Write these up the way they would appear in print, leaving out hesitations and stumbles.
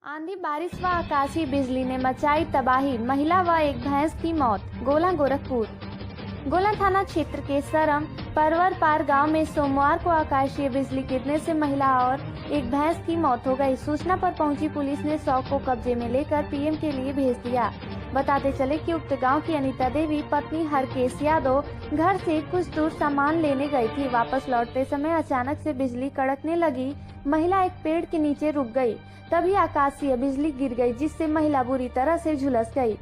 आंधी बारिश व आकाशीय बिजली ने मचाई तबाही, महिला व एक भैंस की मौत। गोला गोरखपुर। गोला थाना क्षेत्र के सरम परवर पार गांव में सोमवार को आकाशीय बिजली गिरने से महिला और एक भैंस की मौत हो गई। सूचना पर पहुंची पुलिस ने शव को कब्जे में लेकर पीएम के लिए भेज दिया। बताते चले कि उक्त गांव की अनीता देवी पत्नी हरकेश यादव घर से कुछ दूर सामान लेने गई थी। वापस लौटते समय अचानक से बिजली कड़कने लगी। महिला एक पेड़ के नीचे रुक गई, तभी आकाशीय बिजली गिर गई, जिससे महिला बुरी तरह से झुलस गई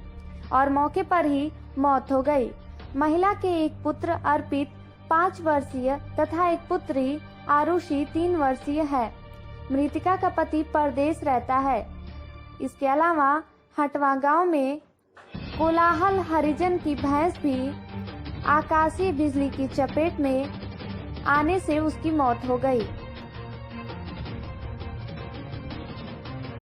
और मौके पर ही मौत हो गई। महिला के एक पुत्र अर्पित 5 वर्षीय तथा एक पुत्री आरुषि 3 वर्षीय है। मृतका का पति परदेश रहता है। इसके अलावा हटवा गांव में कोलाहल हरिजन की भैंस भी आकाशीय बिजली की चपेट में आने से उसकी मौत हो गई।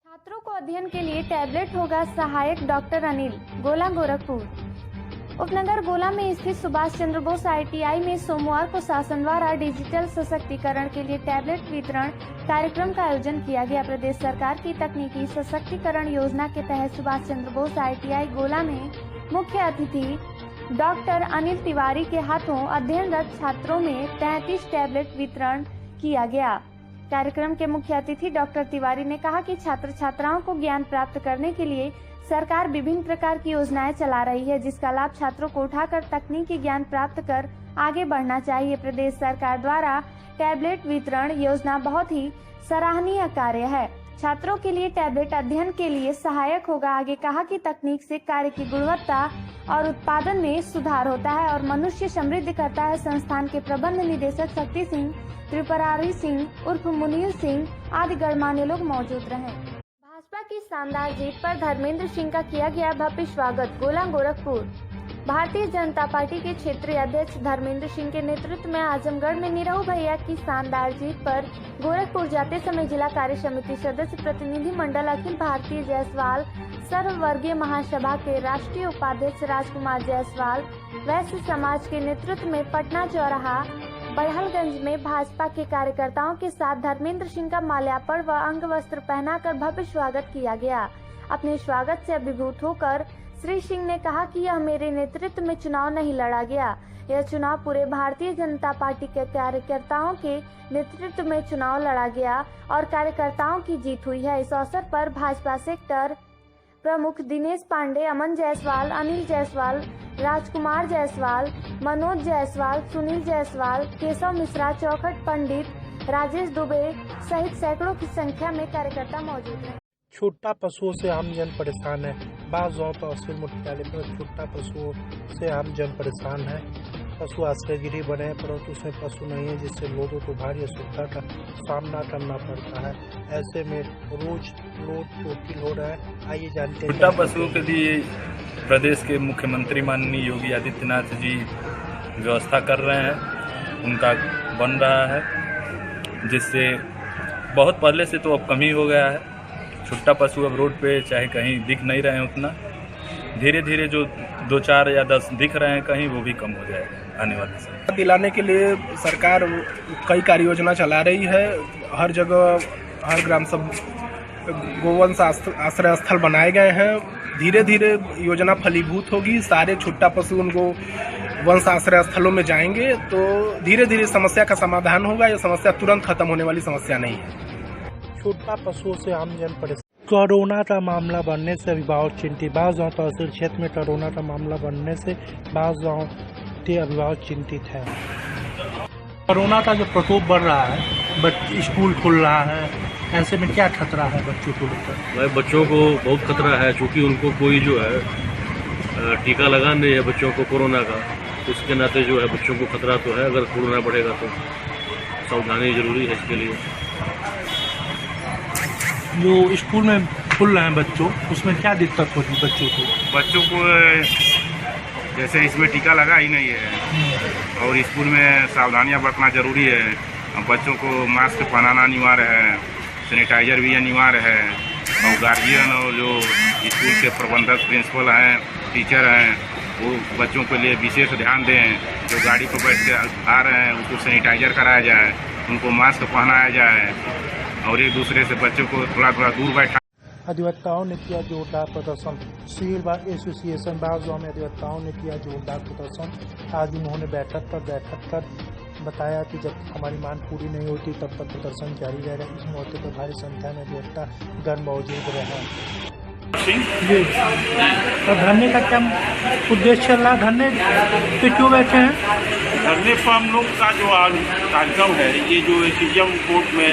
छात्रों को अध्ययन के लिए टैबलेट होगा सहायक, डॉक्टर अनिल। गोला गोरखपुर। उपनगर गोला में स्थित सुभाष चंद्र बोस ITI में सोमवार को शासन द्वारा डिजिटल सशक्तिकरण के लिए टैबलेट वितरण कार्यक्रम का आयोजन किया गया। प्रदेश सरकार की तकनीकी सशक्तिकरण योजना के तहत सुभाष चंद्र बोस ITI गोला में मुख्य अतिथि डॉक्टर अनिल तिवारी के हाथों अध्ययनरत छात्रों में 33 टैबलेट वितरण किया गया। कार्यक्रम के मुख्य अतिथि डॉक्टर तिवारी ने कहा कि छात्र छात्राओं को ज्ञान प्राप्त करने के लिए सरकार विभिन्न प्रकार की योजनाएं चला रही है, जिसका लाभ छात्रों को उठाकर तकनीकी ज्ञान प्राप्त कर आगे बढ़ना चाहिए। प्रदेश सरकार द्वारा टैबलेट वितरण योजना बहुत ही सराहनीय कार्य है। छात्रों के लिए टैबलेट अध्ययन के लिए सहायक होगा। आगे कहा कि तकनीक से कार्य की गुणवत्ता और उत्पादन में सुधार होता है और मनुष्य समृद्धि करता है। संस्थान के प्रबंध निदेशक शक्ति सिंह, त्रिपुरारी सिंह उर्फ मुनीर सिंह आदि गणमान्य लोग मौजूद रहे। भाजपा की शानदार जीत पर धर्मेंद्र सिंह का किया गया भव्य स्वागत। गोला गोरखपुर। भारतीय जनता पार्टी के क्षेत्रीय अध्यक्ष धर्मेंद्र सिंह के नेतृत्व में आजमगढ़ में निरहु भैया की शानदार जीत पर गोरखपुर जाते समय जिला कार्य समिति सदस्य प्रतिनिधि मंडल अखिल भारतीय जायसवाल सर्ववर्गीय महासभा के राष्ट्रीय उपाध्यक्ष राजकुमार जायसवाल वैश्य समाज के नेतृत्व में पटना चौराहा बड़हलगंज में भाजपा के कार्यकर्ताओं के साथ धर्मेंद्र सिंह का माल्यार्पण व अंग वस्त्र पहनाकर भव्य स्वागत किया गया। अपने स्वागत से अभिभूत होकर श्री सिंह ने कहा कि यह मेरे नेतृत्व में चुनाव नहीं लड़ा गया, यह चुनाव पूरे भारतीय जनता पार्टी के कार्यकर्ताओं के नेतृत्व में चुनाव लड़ा गया और कार्यकर्ताओं की जीत हुई है। इस अवसर पर भाजपा सेक्टर प्रमुख दिनेश पांडे, अमन जायसवाल, अनिल जायसवाल, राजकुमार जायसवाल, मनोज जायसवाल, सुनील जायसवाल, केशव मिश्रा, चौखट पंडित, राजेश दुबे सहित सैकड़ों की संख्या में कार्यकर्ता मौजूद हैं। छोटा पशुओं से आम जन परेशान है। बाज़ गाँव तहसील मुख्यालय पर छोटा पशुओं से आम जन परेशान है। पशु आश्रयगृह बने हैं, परंतु उसमें पशु नहीं है, जिससे लोगों को भारी असुविधा का सामना करना पड़ता है। ऐसे में रोज लोड चोटी हो रहा है। आइए जानते हैं। छोटा पशुओं के लिए प्रदेश के मुख्यमंत्री माननीय योगी आदित्यनाथ जी व्यवस्था कर रहे हैं, उनका बन रहा है, जिससे बहुत पहले से तो अब कमी हो गया है। छोटा पशु अब रोड पे चाहे कहीं दिख नहीं रहे हैं उतना, धीरे धीरे जो 2, 4 या 10 दिख रहे हैं कहीं, वो भी कम हो जाएगा आने वाले समय। दिलाने के लिए सरकार कई कार्य योजना चला रही है। हर जगह हर ग्राम सब गोवंश आश्रय स्थल बनाए गए हैं। धीरे धीरे योजना फलीभूत होगी, सारे छोटा पशु उनको वंश आश्रय स्थलों में जाएंगे तो धीरे धीरे समस्या का समाधान होगा। यह समस्या तुरंत खत्म होने वाली समस्या नहीं है। छोटा पशुओं से आम जन परेशान। कोरोना का मामला बढ़ने से अभिभावक चिंतित। बाज़ गाँव तहसील क्षेत्र में कोरोना का मामला बढ़ने से बाज़ गाँव के अभिभावक चिंतित है। कोरोना का जो प्रकोप बढ़ रहा है, स्कूल खुल रहा है, ऐसे में क्या खतरा है बच्चों को लेकर? भाई बच्चों को बहुत खतरा है, क्योंकि उनको कोई जो है टीका लगा नहीं है बच्चों को कोरोना का। उसके नाते जो है बच्चों को खतरा तो है। अगर कोरोना बढ़ेगा तो सावधानी जरूरी है इसके लिए। जो स्कूल में खुल रहे हैं बच्चों, उसमें क्या दिक्कत होती है बच्चों को जैसे इसमें टीका लगा ही नहीं है और स्कूल में सावधानियां बरतना जरूरी है। बच्चों को मास्क पहनाना अनिवार्य है, सैनिटाइजर भी अनिवार्य है और गार्जियन और जो स्कूल के प्रबंधक प्रिंसिपल हैं, टीचर हैं, वो बच्चों के लिए विशेष ध्यान दें। जो गाड़ी पर बैठ के आ रहे हैं उनको सैनिटाइजर कराया जाए, उनको मास्क पहनाया जाए और एक दूसरे से बच्चों को थोड़ा दूर बैठा अधिवक्ताओं ने किया जोरदार प्रदर्शन। सिविल बार एसोसिएशन बार में अधिवक्ताओं ने किया जोरदार प्रदर्शन। आज उन्होंने बैठक कर बताया कि जब तक हमारी मांग पूरी नहीं होती तब तक प्रदर्शन जारी रहेगा। इस मौके पर भारी संख्या में अधिवक्ता गण मौजूद रहे। जी, और धरने का क्या उद्देश्य चल रहा है? धरने पे क्यों बैठे हैं? धरने पर हम लोग का जो कार्यक्रम है, ये जो एसीएम कोर्ट में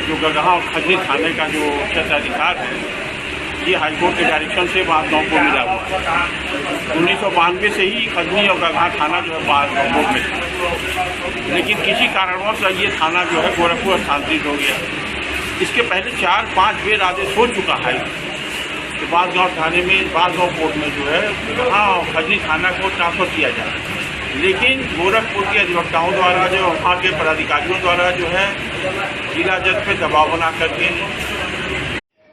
जो गगहा और खजनी थाने का जो क्षेत्राधिकार है, ये हाईकोर्ट के डायरेक्शन से बांसगांव को मिला हुआ है। 1992 से ही खजनी और गगहा थाना जो है बांसगांव में था, लेकिन किसी कारणवश ये थाना जो है गोरखपुर स्थानांतरित हो गया। इसके पहले 4-5 बेर आदेश हो चुका है कि बांसगांव थाने में, बांसगांव कोर्ट में जो है गगहा और खजनी थाना को ट्रांसफर किया जाए, लेकिन गोरखपुर के अधिवक्ताओं द्वारा, जो वहाँ के पदाधिकारियों द्वारा जो है जिला जज पे दबाव बना करके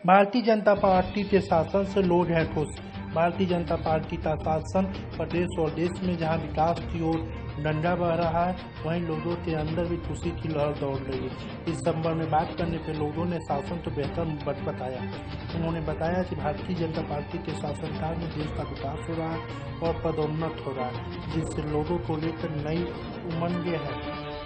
भारतीय जनता पार्टी के शासन से लोग हैं खुश। भारतीय जनता पार्टी का शासन प्रदेश और देश में जहां विकास की ओर डंडा बह रहा है, वहीं लोगों के अंदर भी खुशी की लहर दौड़ रही है। इस संबंध में बात करने पर लोगों ने शासन तो बेहतर बताया। उन्होंने बताया कि भारतीय जनता पार्टी के शासनकाल में देश का विकास हो रहा है और पदोन्नत हो रहा है, जिससे लोगों को लेकर नई उमंगे हैं।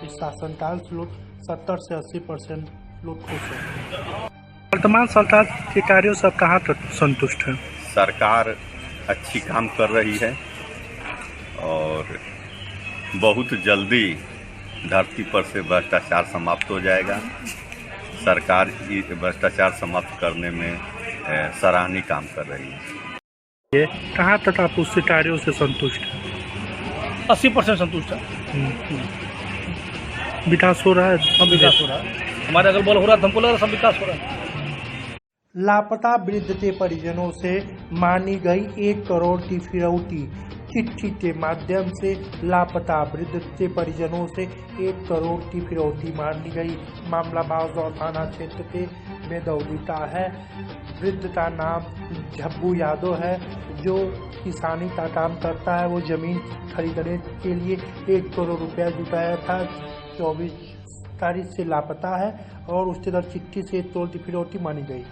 इस शासनकाल से लोग 70 से 80% लोग खुश हैं। वर्तमान सरकार के कार्यों से आप कहाँ तक संतुष्ट हैं? सरकार अच्छी काम कर रही है और बहुत जल्दी धरती पर से भ्रष्टाचार समाप्त हो जाएगा। सरकार भ्रष्टाचार समाप्त करने में सराहनीय काम कर रही है। कहाँ तक आप उससे कार्यों से संतुष्ट हैं? 80% संतुष्ट है। विकास हो रहा है? हम विकास हो रहा है, हमारे अगल बगल हो रहा है, हमको लग रहा है सब विकास हो रहा है। लापता वृद्ध के परिजनों से मानी गई 1 करोड़ की फिरौती। चिट्ठी के माध्यम से लापता वृद्ध के परिजनों से 1 करोड़ की फिरौती मांगी गई। मामला बांसगांव थाना क्षेत्र के बेदौली का है। वृद्ध का नाम झब्बू यादव है, जो किसानी का काम करता है। वो जमीन खरीदने के लिए 1 करोड़ रुपया जुटाया था। 24 तारीख से लापता है और उसके बाद चिट्ठी से 1 करोड़ की फिरौती मानी गई।